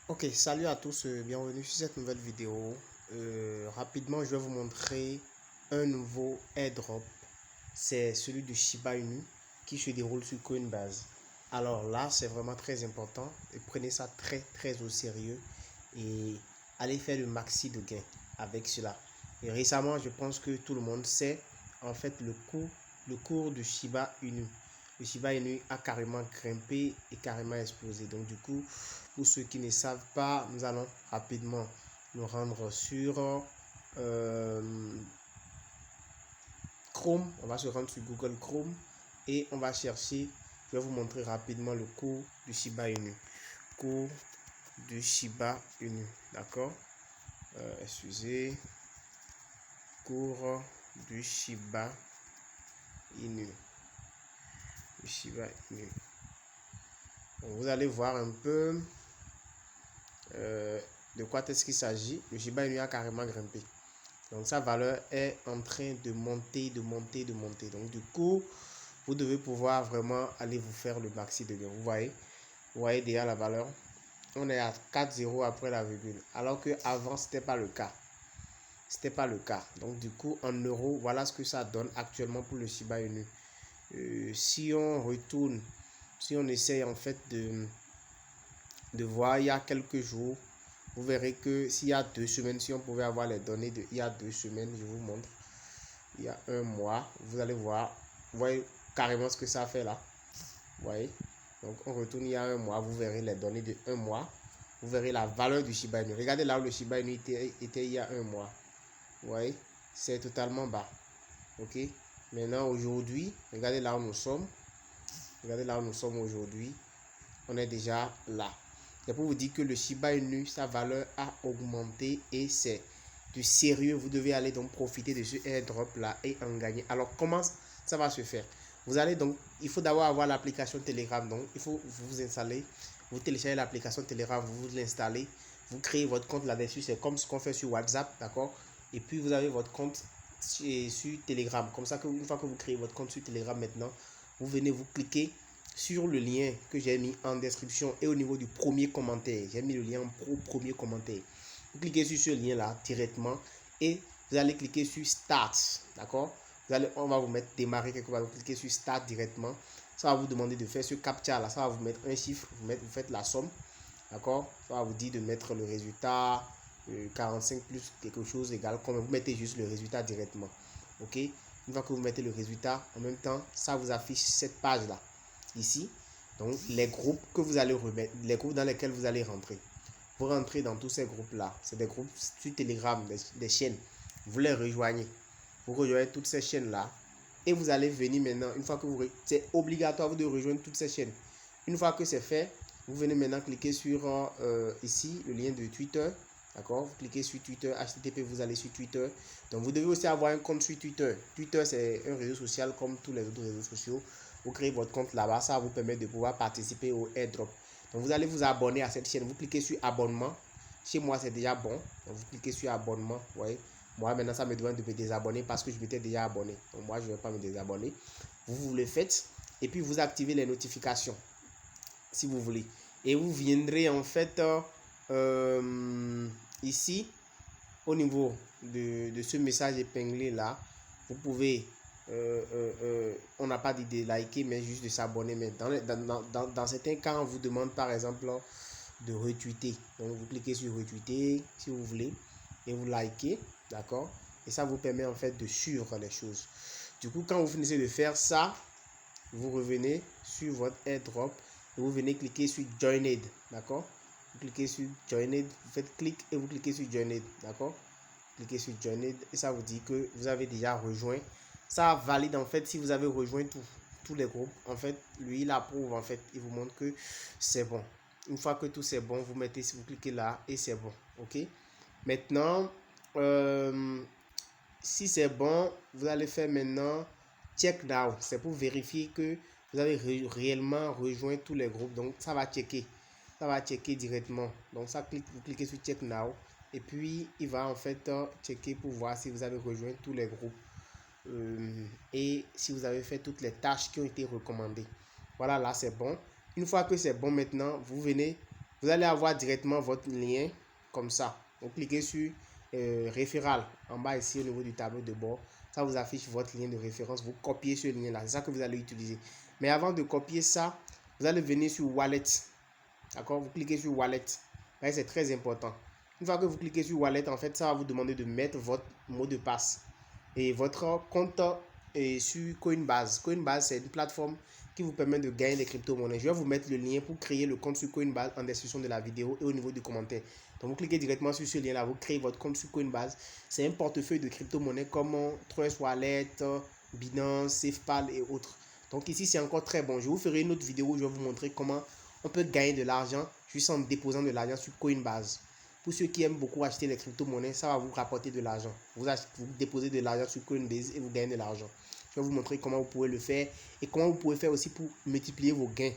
Ok, salut à tous, bienvenue sur cette nouvelle vidéo. Rapidement, je vais vous montrer un nouveau airdrop. C'est celui de Shiba Inu qui se déroule sur Coinbase. Alors là, c'est vraiment très important et prenez ça très au sérieux et allez faire le maxi de gains avec cela. Et récemment, je pense que tout le monde sait en fait le cours de Shiba Inu. Le Shiba Inu a carrément grimpé et carrément explosé. Donc du coup, pour ceux qui ne savent pas, nous allons rapidement nous rendre sur Chrome. On va se rendre sur Google Chrome et on va chercher. Je vais vous montrer rapidement le cours du Shiba Inu. Cours du Shiba Inu. D'accord? Excusez. Cours du Shiba Inu. Le Shiba Inu. Donc, vous allez voir un peu de quoi est-ce qu'il s'agit. Le Shiba Inu a carrément grimpé. Donc sa valeur est en train de monter. Donc du coup, vous devez pouvoir vraiment aller vous faire le maxi de gain. Vous voyez déjà la valeur. On est à 4,0 après la virgule. Alors que avant c'était pas le cas. C'était pas le cas. Donc du coup, en euros, voilà ce que ça donne actuellement pour le Shiba Inu. Si on retourne, si on essaye en fait de voir il y a quelques jours, vous verrez que s'il y a 2 semaines, si on pouvait avoir les données de il y a 2 semaines, je vous montre, il y a un mois, vous allez voir, vous voyez carrément ce que ça fait là. Vous voyez, donc on retourne il y a un mois, vous verrez les données de un mois, vous verrez la valeur du Shiba Inu. Regardez là où le Shiba Inu était il y a un mois. Vous voyez, c'est totalement bas. Ok, maintenant aujourd'hui, regardez là où nous sommes. Regardez là où nous sommes aujourd'hui. On est déjà là. C'est pour vous dire que le Shiba Inu, sa valeur a augmenté et c'est du sérieux. Vous devez aller donc profiter de ce airdrop là et en gagner. Alors comment ça va se faire? Vous allez donc, il faut d'abord avoir l'application Telegram. Donc il faut vous installer, vous téléchargez l'application Telegram, vous l'installez, vous créez votre compte là-dessus. C'est comme ce qu'on fait sur WhatsApp, d'accord? Et puis vous avez votre compte sur Telegram. Comme ça, une fois que vous créez votre compte sur Telegram maintenant, vous venez vous cliquer sur le lien que j'ai mis en description et au niveau du premier commentaire. J'ai mis le lien au premier commentaire. Vous cliquez sur ce lien là directement et vous allez cliquer sur Start. D'accord? On va vous mettre démarrer quelque part. Vous cliquez sur Start directement. Ça va vous demander de faire ce captcha là. Ça va vous mettre un chiffre. Vous faites la somme. D'accord? Ça va vous dire de mettre le résultat 45 plus quelque chose égal. Comme vous mettez juste le résultat directement. Ok? Une fois que vous mettez le résultat, en même temps, ça vous affiche cette page là ici. Donc les groupes que vous allez remettre, les groupes dans lesquels vous allez rentrer. Vous rentrez dans tous ces groupes là. C'est des groupes sur Telegram, des chaînes. Vous les rejoignez. Vous rejoignez toutes ces chaînes là. Et vous allez venir maintenant, une fois que vous... C'est obligatoire de rejoindre toutes ces chaînes. Une fois que c'est fait, vous venez maintenant cliquer sur ici, le lien de Twitter. D'accord? Vous cliquez sur Twitter, HTTP, vous allez sur Twitter. Donc vous devez aussi avoir un compte sur Twitter. Twitter, c'est un réseau social comme tous les autres réseaux sociaux. Vous créez votre compte là-bas, ça vous permet de pouvoir participer au airdrop. Donc vous allez vous abonner à cette chaîne, vous cliquez sur abonnement. Chez moi, c'est déjà bon. Donc vous cliquez sur abonnement, vous voyez. Moi, maintenant, ça me demande de me désabonner parce que je m'étais déjà abonné. Donc moi, je ne vais pas me désabonner. Vous le faites et puis vous activez les notifications si vous voulez. Et vous viendrez en fait ici au niveau de ce message épinglé là. Vous pouvez on n'a pas dit de liker mais juste de s'abonner. Mais dans certains cas on vous demande par exemple de retweeter. Donc vous cliquez sur retweeter si vous voulez et vous likez, d'accord, et ça vous permet en fait de suivre les choses. Du coup quand vous finissez de faire ça, vous revenez sur votre airdrop et vous venez cliquer sur Joined, d'accord. Vous cliquez sur Joined, vous faites clic et vous cliquez sur Joined, d'accord. Cliquez sur Joined et ça vous dit que vous avez déjà rejoint. Ça valide en fait si vous avez rejoint tous les groupes. En fait, lui il approuve, en fait, il vous montre que c'est bon. Une fois que tout c'est bon, vous mettez, si vous cliquez là et c'est bon, ok. Maintenant, si c'est bon, vous allez faire maintenant check now. C'est pour vérifier que vous avez réellement rejoint tous les groupes. Donc ça va checker. Ça va checker directement. Donc ça clique, vous cliquez sur check now. Et puis il va en fait checker pour voir si vous avez rejoint tous les groupes. Et si vous avez fait toutes les tâches qui ont été recommandées. Voilà, là c'est bon. Une fois que c'est bon maintenant, vous vous allez avoir directement votre lien comme ça. Vous cliquez sur référal en bas ici au niveau du tableau de bord. Ça vous affiche votre lien de référence. Vous copiez ce lien là. C'est ça que vous allez utiliser. Mais avant de copier ça, vous allez venir sur Wallet. D'accord? Vous cliquez sur Wallet. C'est très important. Une fois que vous cliquez sur Wallet, en fait, ça va vous demander de mettre votre mot de passe. Et votre compte est sur Coinbase. Coinbase, c'est une plateforme qui vous permet de gagner des crypto-monnaies. Je vais vous mettre le lien pour créer le compte sur Coinbase en description de la vidéo et au niveau du commentaire. Donc, vous cliquez directement sur ce lien-là, vous créez votre compte sur Coinbase. C'est un portefeuille de crypto-monnaies comme Trust Wallet, Binance, SafePal et autres. Donc, ici, c'est encore très bon. Je vous ferai une autre vidéo où je vais vous montrer comment on peut gagner de l'argent juste en déposant de l'argent sur Coinbase. Pour ceux qui aiment beaucoup acheter les crypto-monnaies, ça va vous rapporter de l'argent. Vous déposez de l'argent sur Coinbase et vous gagnez de l'argent. Je vais vous montrer comment vous pouvez le faire et comment vous pouvez faire aussi pour multiplier vos gains.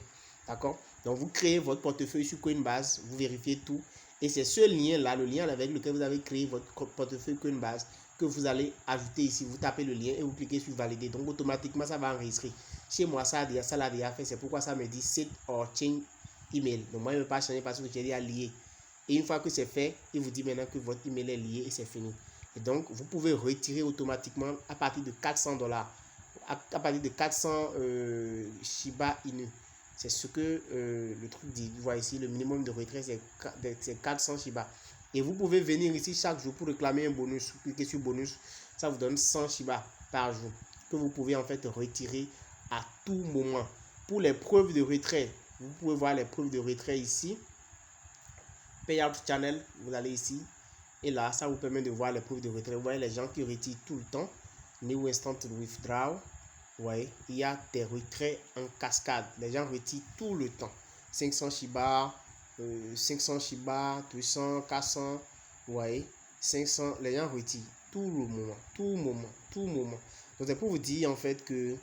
D'accord? Donc, vous créez votre portefeuille sur Coinbase, vous vérifiez tout. Et c'est ce lien-là, le lien avec lequel vous avez créé votre portefeuille Coinbase, que vous allez ajouter ici. Vous tapez le lien et vous cliquez sur valider. Donc, automatiquement, ça va enregistrer. Chez moi, ça l'a déjà fait. C'est pourquoi ça me dit set or change email. Donc, moi, je ne vais pas changer parce que j'ai déjà lié. Et une fois que c'est fait, il vous dit maintenant que votre email est lié et c'est fini. Et donc, vous pouvez retirer automatiquement à partir de $400. À partir de 400 Shiba Inu. C'est ce que le truc dit. Vous voyez ici, le minimum de retrait, c'est 400 Shiba. Et vous pouvez venir ici chaque jour pour réclamer un bonus. Cliquez sur bonus. Ça vous donne 100 Shiba par jour que vous pouvez en fait retirer à tout moment. Pour les preuves de retrait, vous pouvez voir les preuves de retrait ici. Payout Channel, vous allez ici. Et là, ça vous permet de voir les preuves de retrait. Vous voyez les gens qui retirent tout le temps. New Instant Withdraw. Vous voyez, il y a des retraits en cascade. Les gens retirent tout le temps. 500 Shiba, 500 Shiba, 200, 400. Vous voyez, 500. Les gens retirent tout le moment, tout moment, tout moment. Donc, c'est pour vous dire en fait que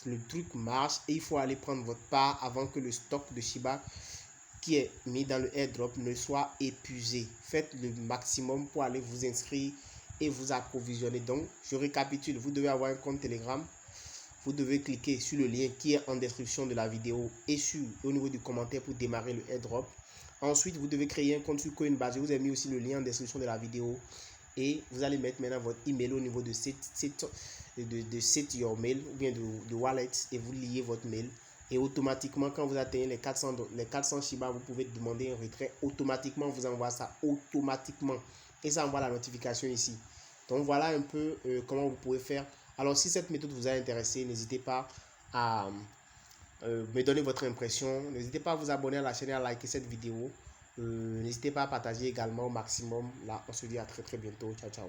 le truc marche et il faut aller prendre votre part avant que le stock de Shiba qui est mis dans le airdrop ne soit épuisé. Faites le maximum pour aller vous inscrire et vous approvisionner. Donc, je récapitule. Vous devez avoir un compte Telegram. Vous devez cliquer sur le lien qui est en description de la vidéo et au niveau du commentaire pour démarrer le airdrop. Ensuite, vous devez créer un compte sur Coinbase. Je vous ai mis aussi le lien en description de la vidéo. Et vous allez mettre maintenant votre email au niveau de set your mail ou bien de wallet et vous liez votre mail. Et automatiquement, quand vous atteignez les 400 Shiba, vous pouvez demander un retrait. Automatiquement, vous envoie ça automatiquement. Et ça envoie la notification ici. Donc, voilà un peu comment vous pouvez faire. Alors, si cette méthode vous a intéressé, n'hésitez pas à me donner votre impression. N'hésitez pas à vous abonner à la chaîne et à liker cette vidéo. N'hésitez pas à partager également au maximum. Là, on se dit à très très bientôt. Ciao, ciao.